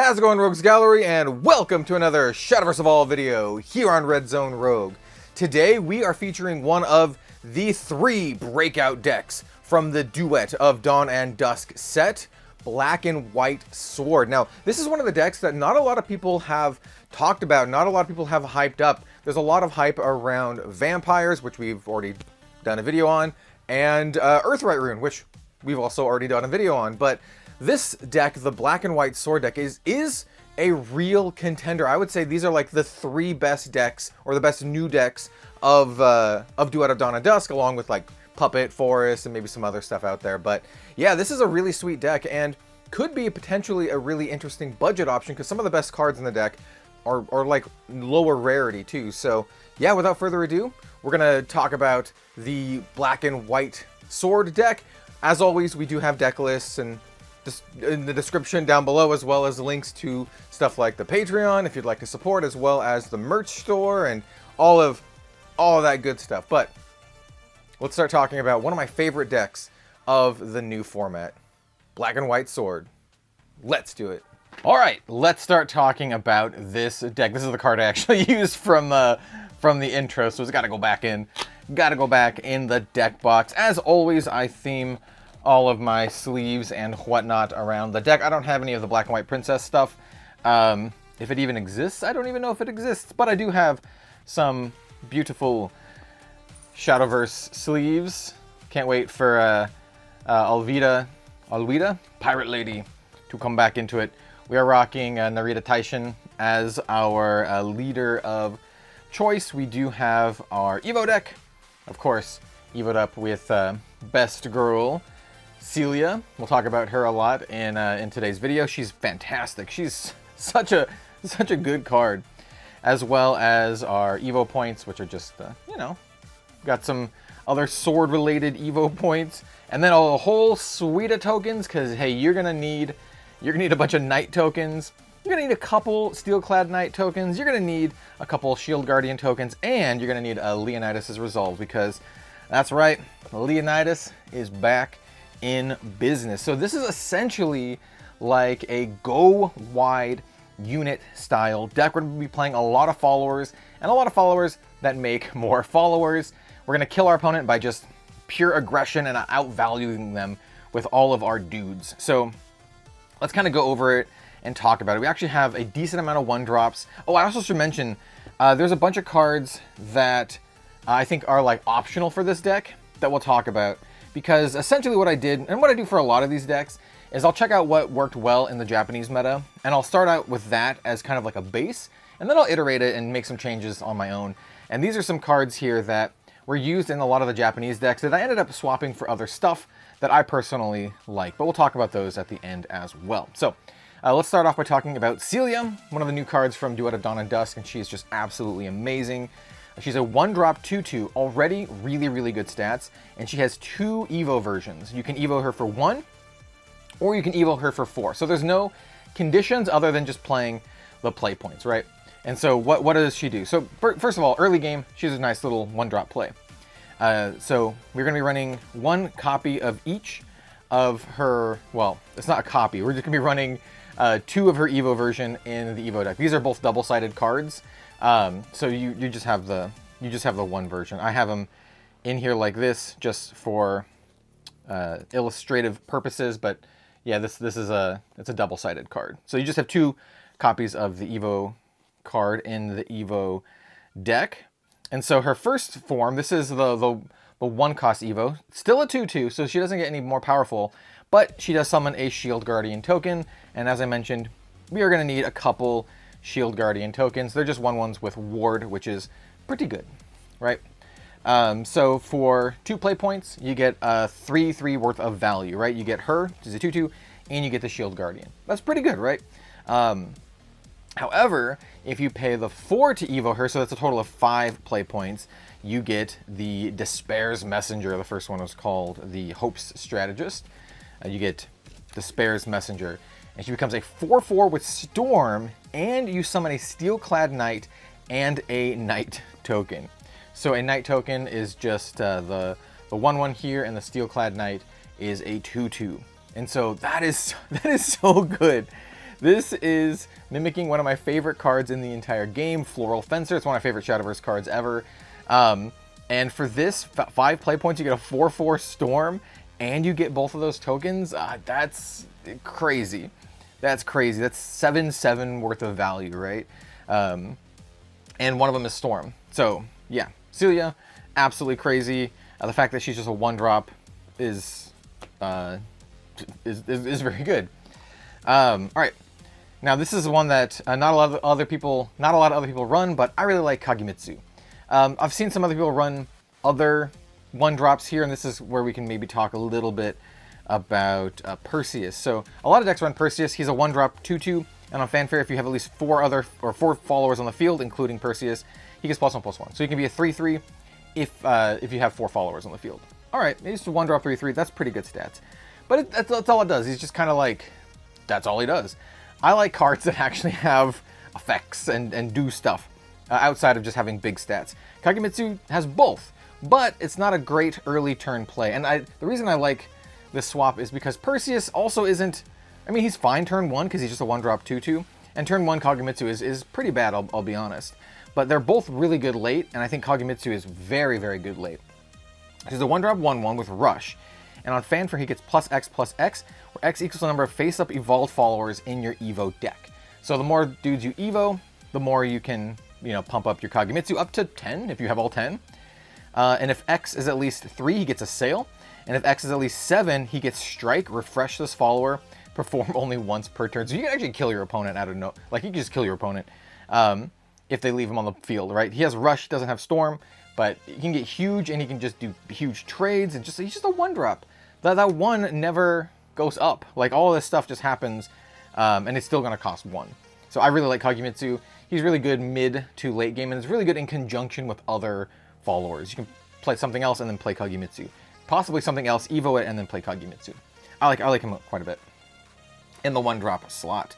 How's it going, Rogues Gallery, and welcome to another Shadowverse Evolved video here on Red Zone Rogue. Today we are featuring one of the 3 breakout decks from the Duet of Dawn and Dusk set, Black and White Sword. Now, this is one of the decks that not a lot of people have talked about, not a lot of people have hyped up. There's a lot of hype around Vampires, which we've already done a video on, and Earthright Rune, which we've also already done a video on, but this deck, the Black and White Sword deck, is a real contender. I would say these are like the 3 best decks, or the best new decks of Duet of Dawn and Dusk, along with like Puppet, Forest, and maybe some other stuff out there. But yeah, this is a really sweet deck, and could be potentially a really interesting budget option, because some of the best cards in the deck are like lower rarity too. So yeah, without further ado, we're gonna talk about the Black and White Sword deck. As always, we do have deck lists and in the description down below, as well as links to stuff like the Patreon if you'd like to support, as well as the merch store and all of that good stuff. But let's start talking about one of my favorite decks of the new format, Black and White Sword. Let's do it. All right, let's start talking about this deck. This is the card I actually used from the intro, so it's got to go back in. Got to go back in the deck box. As always, I theme all of my sleeves and whatnot around the deck. I don't have any of the Black and White Princess stuff. If it even exists, I don't even know if it exists, but I do have some beautiful Shadowverse sleeves. Can't wait for Alvida, Pirate Lady, to come back into it. We are rocking Narita Taishin as our leader of choice. We do have our Evo deck, of course, Evo'd up with Best Girl Celia. We'll talk about her a lot in today's video. She's fantastic. She's such a good card, as well as our Evo points, which are just you know, got some other sword-related Evo points, and then a whole suite of tokens. Because hey, you're gonna need a bunch of Knight tokens. You're gonna need a couple Steelclad Knight tokens. You're gonna need a couple Shield Guardian tokens, and you're gonna need a Leonidas' Resolve, because that's right, Leonidas is back in business. So this is essentially like a go wide unit style deck. We're going to be playing a lot of followers, and a lot of followers that make more followers. We're going to kill our opponent by just pure aggression and outvaluing them with all of our dudes. So let's kind of go over it and talk about it. We actually have a decent amount of 1-drops. Oh, I also should mention there's a bunch of cards that I think are like optional for this deck that we'll talk about. Because essentially what I did, and what I do for a lot of these decks, is I'll check out what worked well in the Japanese meta, and I'll start out with that as kind of like a base, and then I'll iterate it and make some changes on my own. And these are some cards here that were used in a lot of the Japanese decks that I ended up swapping for other stuff that I personally like. But we'll talk about those at the end as well. So let's start off by talking about Celia, one of the new cards from Duet of Dawn and Dusk, and she is just absolutely amazing. She's a 1-drop 2/2, already really good stats, and she has 2 Evo versions. You can Evo her for 1, or you can Evo her for 4. So there's no conditions other than just playing the play points, right? And so what does she do? So first of all, early game, she's a nice little 1-drop play. So we're going to be running 1 copy of each of her, well, it's not a copy, we're just going to be running 2 of her Evo version in the Evo deck. These are both double-sided cards. So you just have the 1 version. I have them in here like this just for illustrative purposes, but yeah, it's a double-sided card. So you just have 2 copies of the Evo card in the Evo deck. And so her first form, this is the 1-cost Evo, still a 2/2, so she doesn't get any more powerful, but she does summon a Shield Guardian token, and as I mentioned, we are going to need a couple Shield Guardian tokens. They're just 1/1s with Ward, which is pretty good, right? So for 2 play points, you get 3 worth of value, right? You get her, which is a 2/2, and you get the Shield Guardian. That's pretty good, right? However, if you pay the 4 to Evo her, so that's a total of 5 play points, you get the Despair's Messenger. The first one was called the Hope's Strategist. You get Despair's Messenger, and she becomes a 4/4 with Storm, and you summon a Steelclad Knight and a Knight token. So a Knight token is just the 1/1 here, and the Steelclad Knight is a 2/2. And so that is so good. This is mimicking one of my favorite cards in the entire game, Floral Fencer. It's one of my favorite Shadowverse cards ever. And for this 5 play points, you get a 4/4 Storm, and you get both of those tokens. That's crazy. That's crazy. That's 7/7 worth of value, right? And one of them is Storm. So yeah, Celia, absolutely crazy. The fact that she's just a 1-drop is very good. All right, now this is one that not a lot of other people run, but I really like Kagemitsu. I've seen some other people run other 1-drops here, and this is where we can maybe talk a little bit about Perseus. So a lot of decks run Perseus. He's a 1-drop 2/2, and on Fanfare, if you have at least 4 followers on the field, including Perseus, he gets +1/+1. So you can be a 3/3 if you have 4 followers on the field. All right, he's a 1-drop 3/3. That's pretty good stats. But that's all it does. He's just kind of like, that's all he does. I like cards that actually have effects and do stuff outside of just having big stats. Kagemitsu has both, but it's not a great early turn play. And the reason I like this swap is because Perseus also isn't, I mean, he's fine turn 1 because he's just a 1-drop 2/2, and turn 1 Kagemitsu is pretty bad, I'll be honest. But they're both really good late, and I think Kagemitsu is very, very good late. He's a 1-drop 1/1 with Rush, and on Fanfare he gets +X+X, where X equals the number of face-up evolved followers in your Evo deck. So the more dudes you Evo, the more you can, pump up your Kagemitsu up to 10 if you have all 10. And if X is at least 3, he gets a Sail. And if X is at least 7, he gets Strike, refresh this follower, perform only once per turn. So you can actually kill your opponent out of no, like you can just kill your opponent if they leave him on the field, right? He has Rush, doesn't have Storm, but he can get huge and he can just do huge trades, and he's just a 1-drop. That 1 never goes up. Like all of this stuff just happens, and it's still gonna cost 1. So I really like Kagemitsu. He's really good mid to late game, and it's really good in conjunction with other followers. You can play something else and then play Kagemitsu. Possibly something else, Evo it, and then play Kagemitsu. I like him quite a bit in the 1-drop slot.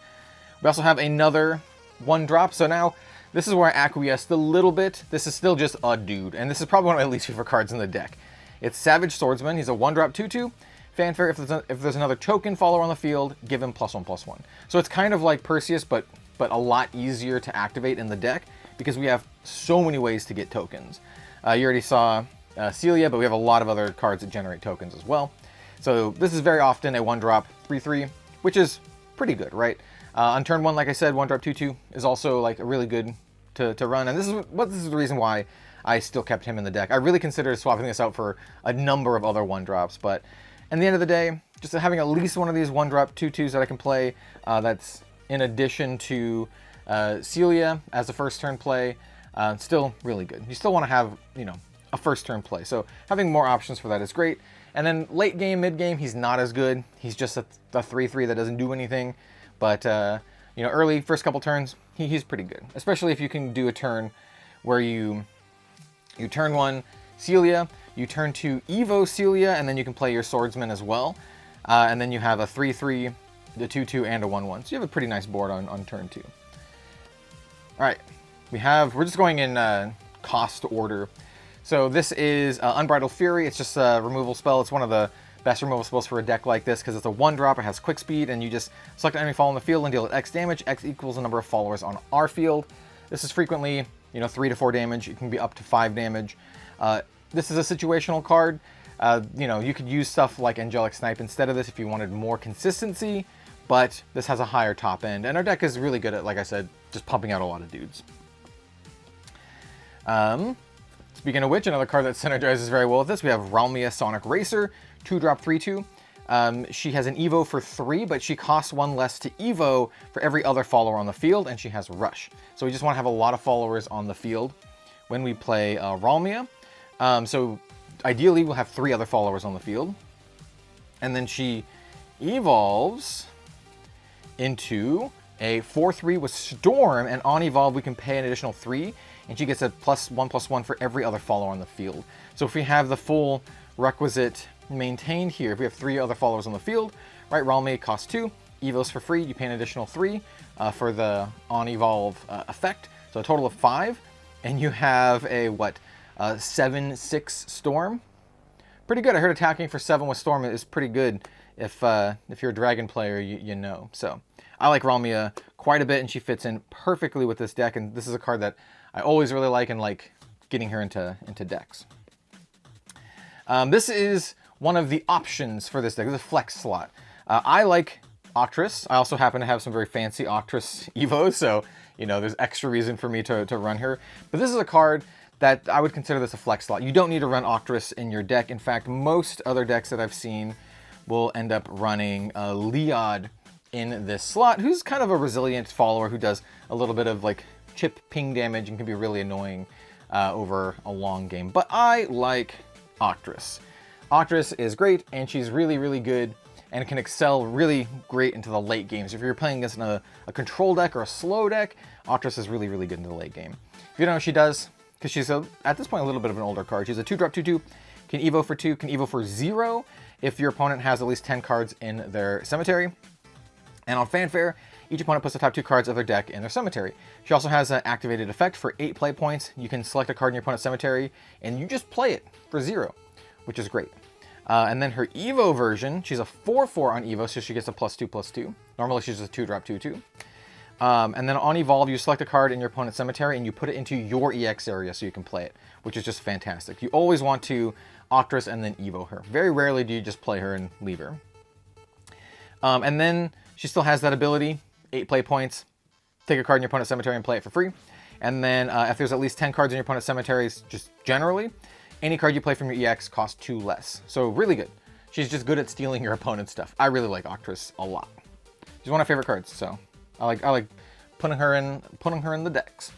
We also have another 1-drop. So now this is where I acquiesced a little bit. This is still just a dude, and this is probably one of my least favorite cards in the deck. It's Savage Swordsman. He's a 1-drop 2/2. Fanfare, if there's another token follower on the field, give him +1/+1. So it's kind of like Perseus, but a lot easier to activate in the deck because we have so many ways to get tokens. You already saw Celia, but we have a lot of other cards that generate tokens as well. So this is very often a 1-drop 3/3, which is pretty good, right? On turn 1, like I said, 1-drop 2/2 is also like a really good to run, and this is the reason why I still kept him in the deck. I really considered swapping this out for a number of other 1-drops, but at the end of the day, just having at least one of these 1-drop 2/2s that I can play, that's in addition to Celia as a first turn play, still really good. You still want to have, a first turn play. So having more options for that is great. And then late game, mid game, he's not as good. He's just a 3/3 that doesn't do anything. But, early, first couple turns, he's pretty good. Especially if you can do a turn where you turn 1 Celia, you turn 2 Evo Celia, and then you can play your Swordsman as well. And then you have a 3/3, the 2/2, and a 1/1. So you have a pretty nice board on turn 2. All right, we're just going in cost order. So this is Unbridled Fury. It's just a removal spell. It's one of the best removal spells for a deck like this because it's a 1-drop. It has quick speed, and you just select an enemy follower on the field and deal it X damage. X equals the number of followers on our field. This is frequently, 3 to 4 damage. It can be up to 5 damage. This is a situational card. You could use stuff like Angelic Snipe instead of this if you wanted more consistency, but this has a higher top end, and our deck is really good at, like I said, just pumping out a lot of dudes. Speaking of which, another card that synergizes very well with this, we have Ralmia Sonic Racer, 2-drop 3/2. She has an Evo for 3, but she costs 1 less to Evo for every other follower on the field, and she has Rush. So we just want to have a lot of followers on the field when we play Ralmia. So ideally, we'll have 3 other followers on the field. And then she evolves into a 4/3 with Storm, and on evolve, we can pay an additional 3, and she gets a +1/+1 for every other follower on the field. So if we have the full requisite maintained here, if we have 3 other followers on the field, right, Ralmia costs 2, Evos for free, you pay an additional 3 for the on evolve effect, so a total of 5, and you have a 7/6 Storm. Pretty good. I heard attacking for 7 with Storm is pretty good If you're a dragon player, you know. So I like Ralmia quite a bit, and she fits in perfectly with this deck. And this is a card that I always really like, and like getting her into decks. This is one of the options for this deck. This is a flex slot. I like Octress. I also happen to have some very fancy Octress Evos, so you know there's extra reason for me to run her. But this is a card that I would consider this a flex slot. You don't need to run Octress in your deck. In fact, most other decks that I've seen will end up running Leod in this slot, who's kind of a resilient follower who does a little bit of like chip ping damage and can be really annoying over a long game. But I like Octress. Octress is great, and she's really, really good and can excel really great into the late games. If you're playing against a control deck or a slow deck, Octress is really, really good into the late game. If you don't know what she does, because she's at this point a little bit of an older card, she's a 2-drop 2/2, can Evo for 2, can Evo for 0 if your opponent has at least 10 cards in their cemetery. And on Fanfare, each opponent puts the top 2 cards of their deck in their cemetery. She also has an activated effect for 8 play points. You can select a card in your opponent's cemetery, and you just play it for 0, which is great. And then her Evo version, she's a 4/4 on Evo, so she gets a +2/+2. Normally she's a 2-drop 2/2. And then on Evolve, you select a card in your opponent's cemetery, and you put it into your EX area so you can play it, which is just fantastic. You always want to Octress and then Evo her. Very rarely do you just play her and leave her. And then she still has that ability, 8 play points, take a card in your opponent's cemetery and play it for free. And then if there's at least 10 cards in your opponent's cemeteries, just generally, any card you play from your EX costs 2 less. So really good. She's just good at stealing your opponent's stuff. I really like Octress a lot. She's one of my favorite cards, so I like putting her in the decks.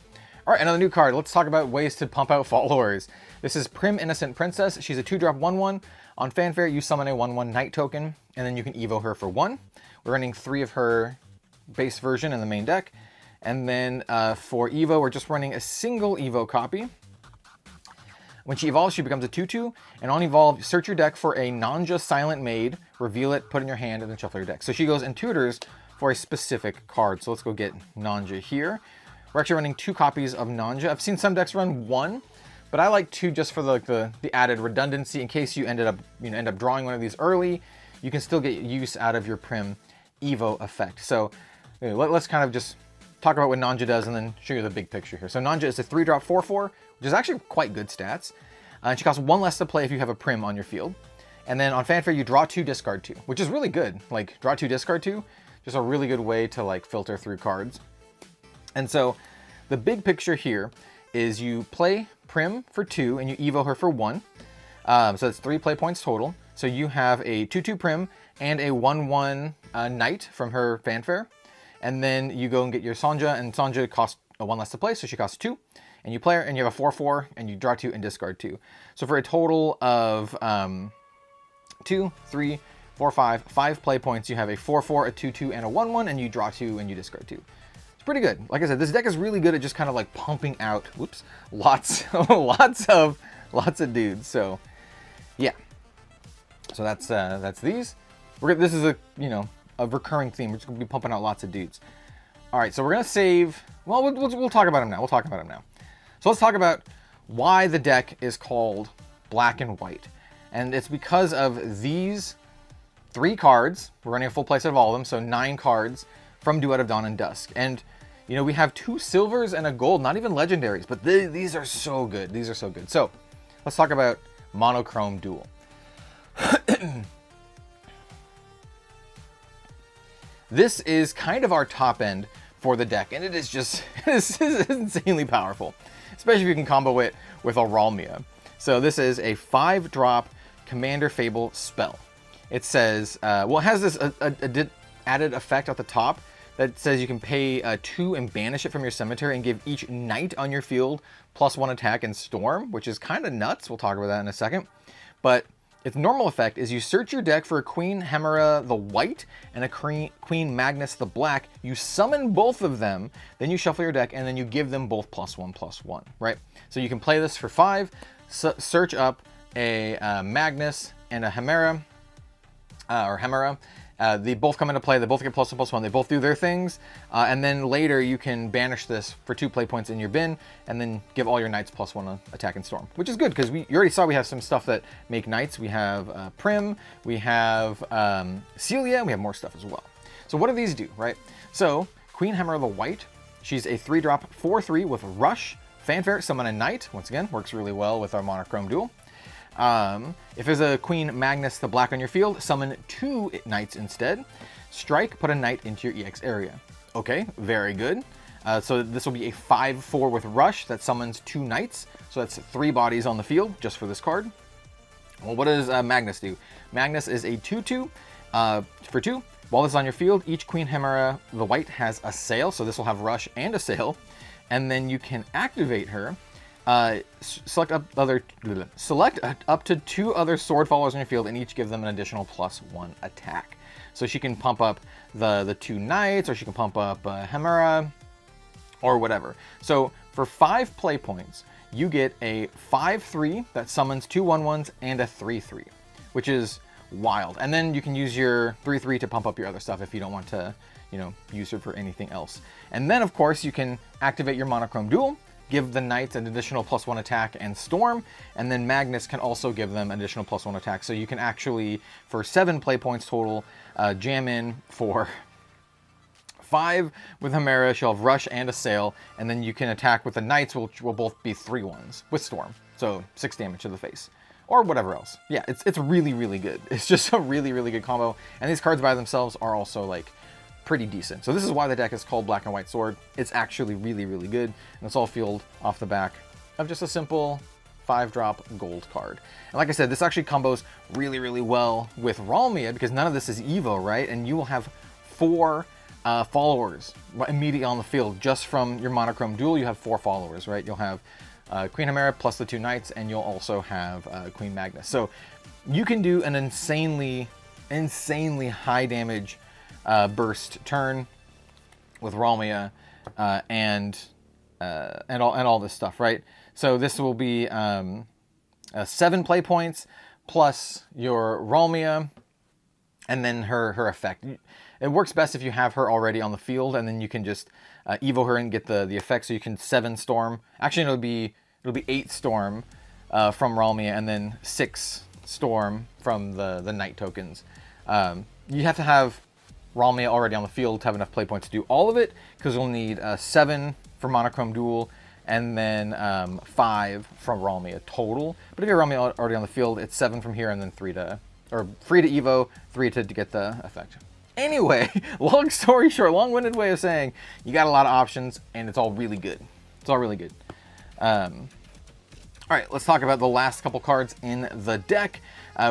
All right, another new card. Let's talk about ways to pump out followers. This is Prim Innocent Princess. She's a 2-drop 1/1. On Fanfare, you summon a 1/1 Knight token, and then you can Evo her for 1. We're running 3 of her base version in the main deck. And then for Evo, we're just running a single Evo copy. When she evolves, she becomes a 2/2, and on Evolve, search your deck for a Nanja Silent Maid, reveal it, put it in your hand, and then shuffle your deck. So she goes and tutors for a specific card. So let's go get Nanja here. We're actually running 2 copies of Nanja. I've seen some decks run 1, but I like 2 just for the added redundancy in case you end up drawing one of these early. You can still get use out of your Prim Evo effect. So let's kind of just talk about what Nanja does and then show you the big picture here. So Nanja is a 3-drop 4/4, which is actually quite good stats. And she costs 1 less to play if you have a Prim on your field. And then on Fanfare, you draw 2, discard 2, which is really good. Like, draw 2, discard 2, just a really good way to like filter through cards. And so the big picture here is you play Prim for 2 and you Evo her for 1. So that's 3 play points total. So you have a 2/2 Prim and a 1/1 Knight from her Fanfare. And then you go and get your Sonja, and Sonja costs a 1 less to play, so she costs 2. And you play her, and you have a 4/4, and you draw 2 and discard 2. So for a total of 2, 3, 4, 5 play points, you have a 4/4, a 2/2, and a 1/1, and you draw 2 and you discard 2. It's pretty good. Like I said, this deck is really good at just kind of like pumping out, lots of dudes. So yeah. So that's these. This is a recurring theme. We're just gonna be pumping out lots of dudes. All right, so we're gonna save. Well, we'll talk about them now. So let's talk about why the deck is called Black and White, and it's because of these 3 cards. We're running a full playset of all of them, so 9 cards from Duet of Dawn and Dusk. And we have 2 silvers and a gold, not even legendaries, but these are so good. These are so good. So let's talk about Monochrome Duel. This is kind of our top end for the deck, and it is just this is insanely powerful, especially if you can combo it with a Ralmia. So this is a 5-drop Commander Fable spell. It says, it has this added effect at the top that says you can pay 2 and banish it from your cemetery and give each knight on your field +1 attack and storm, which is kind of nuts. We'll talk about that in a second. But its normal effect is you search your deck for a Queen Hemera the white and a Queen Magnus the black. You summon both of them, then you shuffle your deck, and then you give them both +1/+1, right? So you can play this for 5, search up a Magnus and a Hemera, They both come into play, they both get +1/+1, they both do their things, and then later you can banish this for 2 play points in your bin, and then give all your knights +1 on attack and storm, which is good, because you already saw we have some stuff that make knights. We have Prim, we have Celia, and we have more stuff as well. So what do these do, right? So, Queen Hammer the White, she's a 3-drop 4/3 with Rush, Fanfare, summon a knight, once again, works really well with our monochrome duel. If there's a Queen Magnus the black on your field, summon 2 knights instead. Strike, put a knight into your EX area. Okay, very good. So this will be a 5/4 with Rush that summons 2 knights. So that's 3 bodies on the field just for this card. Well, what does Magnus do? Magnus is a 2/2 for 2. While this is on your field, each Queen Hammer the White has a sail. So this will have Rush and a sail. And then you can activate her. Select up to 2 other sword followers on your field and each give them an additional +1 attack. So she can pump up the 2 knights, or she can pump up Hemera, or whatever. So for 5 play points, you get a 5/3 that summons 2 1/1s and a 3/3, which is wild. And then you can use your 3/3 to pump up your other stuff if you don't want to, you know, use it for anything else. And then of course you can activate your monochrome duel, give the knights an additional +1 attack and storm, and then Magnus can also give them additional +1 attack. So you can actually, for 7 play points total, jam in for 5 with Hemera. She'll have Rush and a sail, and then you can attack with the knights, which will both be 3/1s with storm. So 6 damage to the face, or whatever else. Yeah, it's really, really good. It's just a really, really good combo, and these cards by themselves are also like pretty decent. So this is why the deck is called Black and White Sword. It's actually really, really good, and it's all fueled off the back of just a simple 5-drop gold card. And like I said, this actually combos really, really well with Ralmia, because none of this is Evo, right? And you will have 4 followers immediately on the field. Just from your monochrome duel, you have 4 followers, right? You'll have Queen Hemera plus the 2 knights, and you'll also have Queen Magnus. So you can do an insanely high damage burst turn with Ralmia and all this stuff, right? So this will be 7 play points plus your Ralmia, and then her effect. It works best if you have her already on the field, and then you can just evo her and get the effect. So you can 7 storm. Actually, it'll be 8 storm from Ralmia, and then 6 storm from the knight tokens. You have to have Ralmia already on the field to have enough play points to do all of it, because you'll need 7 for monochrome duel, and then 5 from Ralmia total. But if you have Ralmia already on the field, it's 7 from here, and then 3 to evo, 3 to get the effect. Anyway, long story short, long-winded way of saying, you got a lot of options, and it's all really good. It's all really good. All right, let's talk about the last couple cards in the deck.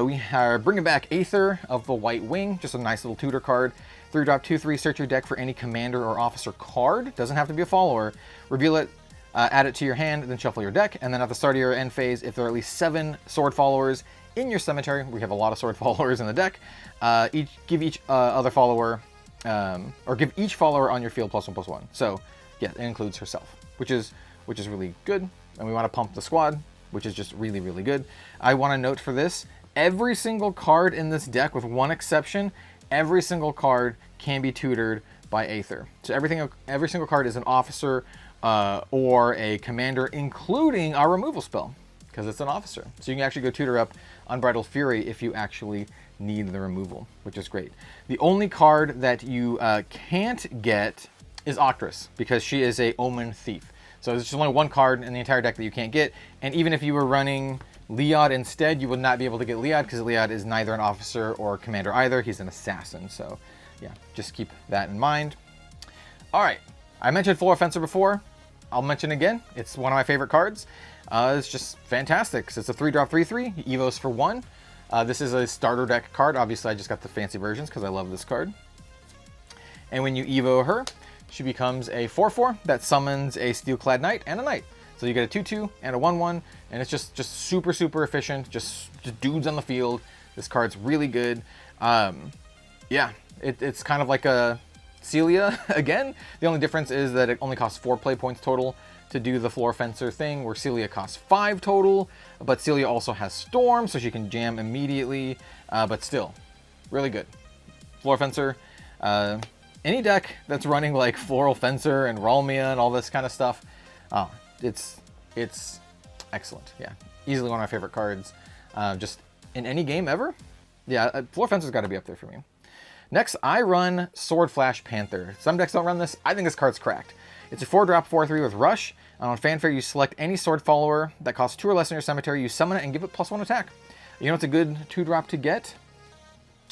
We are bringing back Aether of the White Wing, just a nice little tutor card. 3-drop 2/3, search your deck for any commander or officer card. Doesn't have to be a follower. Reveal it, add it to your hand, then shuffle your deck. And then at the start of your end phase, if there are at least 7 sword followers in your cemetery, we have a lot of sword followers in the deck, give each other follower, or give each follower on your field +1/+1. So yeah, it includes herself, which is really good. And we want to pump the squad, which is just really, really good. I want to note for this, every single card in this deck, with one exception, every single card can be tutored by Aether. So every single card is an officer or a commander, including our removal spell, because it's an officer. So you can actually go tutor up Unbridled Fury if you actually need the removal, which is great. The only card that you can't get is Octress, because she is a Omen Thief. So there's just only one card in the entire deck that you can't get, and even if you were running Leod instead, you would not be able to get Leod, because Leod is neither an officer or commander either. He's an assassin, so yeah, just keep that in mind. All right, I mentioned Floor Fencer before. I'll mention again. It's one of my favorite cards. It's just fantastic. So it's a 3-drop 3/3, evos for 1. This is a starter deck card. Obviously, I just got the fancy versions because I love this card. And when you evo her, she becomes a 4/4 that summons a Steel-clad Knight and a Knight. So you get a 2/2 and a 1/1, and it's just super, super efficient. Just dudes on the field. This card's really good. Yeah, it's kind of like a Celia again. The only difference is that it only costs 4 play points total to do the Floor Fencer thing, where Celia costs 5 total. But Celia also has Storm, so she can jam immediately. But still, really good. Floor Fencer. Any deck that's running like Floral Fencer and Ralmia and all this kind of stuff, it's excellent. Yeah, easily one of my favorite cards, just in any game ever. Yeah, Floor Fencer's got to be up there for me. Next, I run Sword Flash Panther. Some decks don't run this. I think this card's cracked. It's a 4-drop 4/3 with Rush. And on Fanfare, you select any sword follower that costs 2 or less in your cemetery. You summon it and give it +1 attack. You know it's a good 2-drop to get?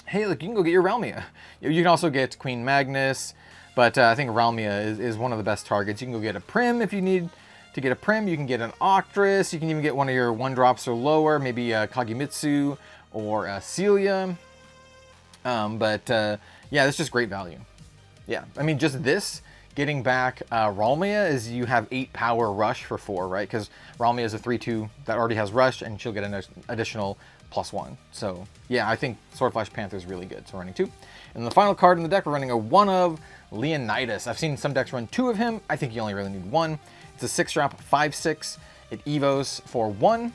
Hey, look, you can go get your Ralmia. You can also get Queen Magnus, but I think Ralmia is one of the best targets. You can go get a Prim if you need to get a Prim. You can get an Octress. You can even get one of your 1-drops or lower, maybe Kagemitsu or Celia. Yeah, that's just great value. Yeah, I mean, just this, getting back Ralmia is you have 8 power Rush for 4, right? Because Ralmia is a 3/2 that already has Rush, and she'll get an additional +1. So, yeah, I think Sword Flash Panther is really good. So, running 2. And the final card in the deck, we're running a 1 of Leonidas. I've seen some decks run 2 of him. I think you only really need 1. It's a 6-drop 5/6. It evos for 1.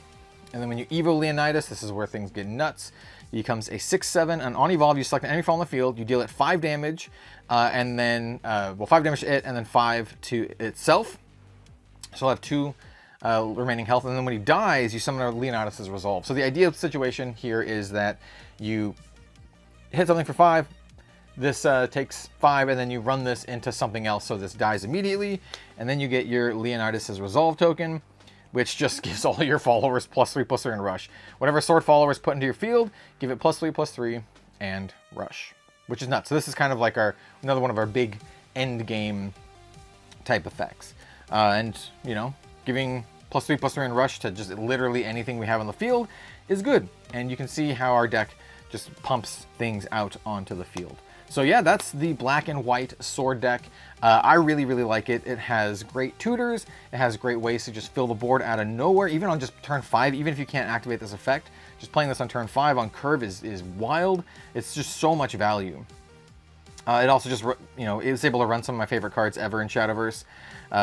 And then when you evo Leonidas, this is where things get nuts. He becomes a 6/7, and on evolve, you select an enemy fall on the field, you deal it 5 damage, and then, 5 damage to it, and then 5 to itself. So he'll have 2 remaining health, and then when he dies, you summon a Leonidas' Resolve. So the ideal situation here is that you hit something for 5, this takes 5, and then you run this into something else, so this dies immediately, and then you get your Leonidas' Resolve token, which just gives all your followers +3/+3 and Rush. Whatever sword followers put into your field, give it +3/+3 and Rush, which is nuts. So this is kind of like another one of our big end game type effects. And, you know, giving +3/+3 and Rush to just literally anything we have on the field is good. And you can see how our deck just pumps things out onto the field. So yeah, that's the black and white sword deck. I really, really like it. It has great tutors. It has great ways to just fill the board out of nowhere, even on just turn 5, even if you can't activate this effect. Just playing this on turn 5 on curve is wild. It's just so much value. It also just, you know, it was able to run some of my favorite cards ever in Shadowverse.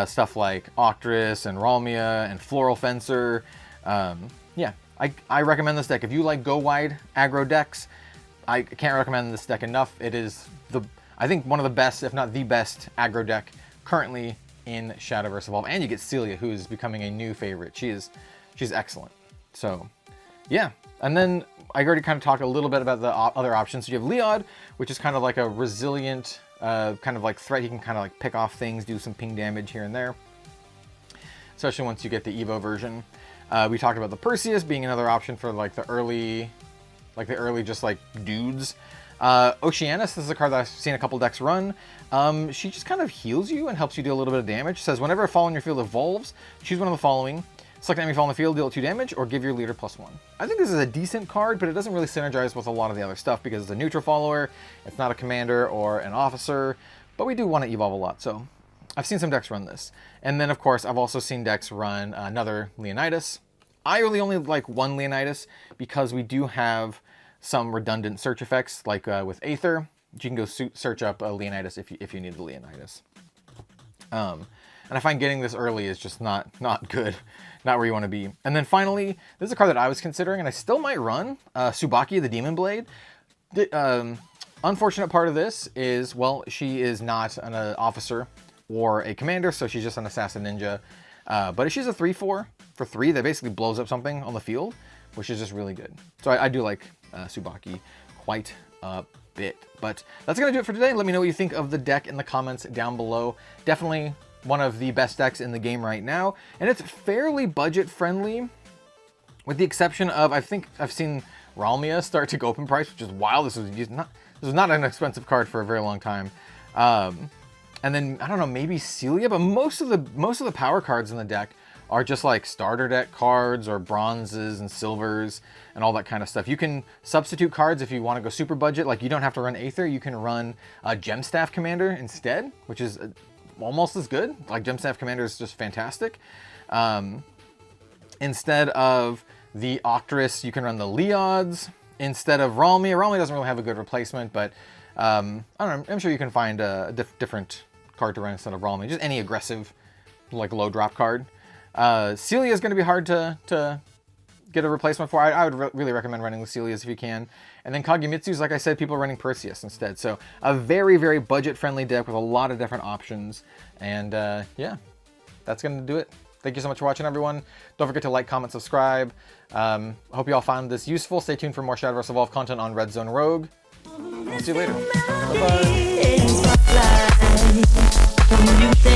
Stuff like Octress and Ralmia and Floral Fencer. Yeah, I recommend this deck. If you like go wide aggro decks, I can't recommend this deck enough. It is I think one of the best, if not the best, aggro deck currently in Shadowverse Evolve. And you get Celia, who is becoming a new favorite. she's excellent. So yeah, and then I already kind of talked a little bit about the other options. So you have Leod, which is kind of like a resilient kind of like threat. He can kind of like pick off things, do some ping damage here and there, especially once you get the Evo version. We talked about the Perseus being another option for like the early just like dudes. Oceanus, this is a card that I've seen a couple decks run. She just kind of heals you and helps you do a little bit of damage. It says whenever a fall in your field evolves, choose one of the following. Select an enemy fall in the field, deal 2 damage, or give your leader +1. I think this is a decent card, but it doesn't really synergize with a lot of the other stuff because it's a neutral follower, it's not a commander or an officer, but we do want to evolve a lot, so I've seen some decks run this. And then, of course, I've also seen decks run another Leonidas. I really only like one Leonidas because we do have some redundant search effects, like with Aether. You can go search up a Leonidas if you need the Leonidas. And I find getting this early is just not good, not where you want to be. And then finally, this is a card that I was considering, and I still might run, Tsubaki the Demon Blade. The unfortunate part of this is, well, she is not an officer or a commander, so she's just an assassin ninja. But if she's a 3/4 for 3, that basically blows up something on the field, which is just really good. So I do like Tsubaki quite a bit. But that's going to do it for today. Let me know what you think of the deck in the comments down below. Definitely one of the best decks in the game right now. And it's fairly budget friendly, with the exception of, I think I've seen Ralmia start to go up in price, which is wild. This was not an expensive card for a very long time. And then, I don't know, maybe Celia, but most of the power cards in the deck are just like starter deck cards or bronzes and silvers and all that kind of stuff. You can substitute cards if you want to go super budget. Like, you don't have to run Aether. You can run a Gemstaff Commander instead, which is almost as good. Like, Gemstaff Commander is just fantastic. Instead of the Octress, you can run the Leods. Instead of Ralmia. Ralmia doesn't really have a good replacement, but I don't know. I'm sure you can find a different card to run instead of Ralmia. Just any aggressive, like, low drop card. Celia is going to be hard to get a replacement for. I would really recommend running Lucilia's if you can. And then Kagemitsu's, like I said, people are running Perseus instead. So a very, very budget-friendly deck with a lot of different options. And yeah, that's going to do it. Thank you so much for watching, everyone. Don't forget to like, comment, subscribe. I hope you all found this useful. Stay tuned for more Shadowverse Evolved content on Red Zone Rogue. We'll see you later. Bye-bye.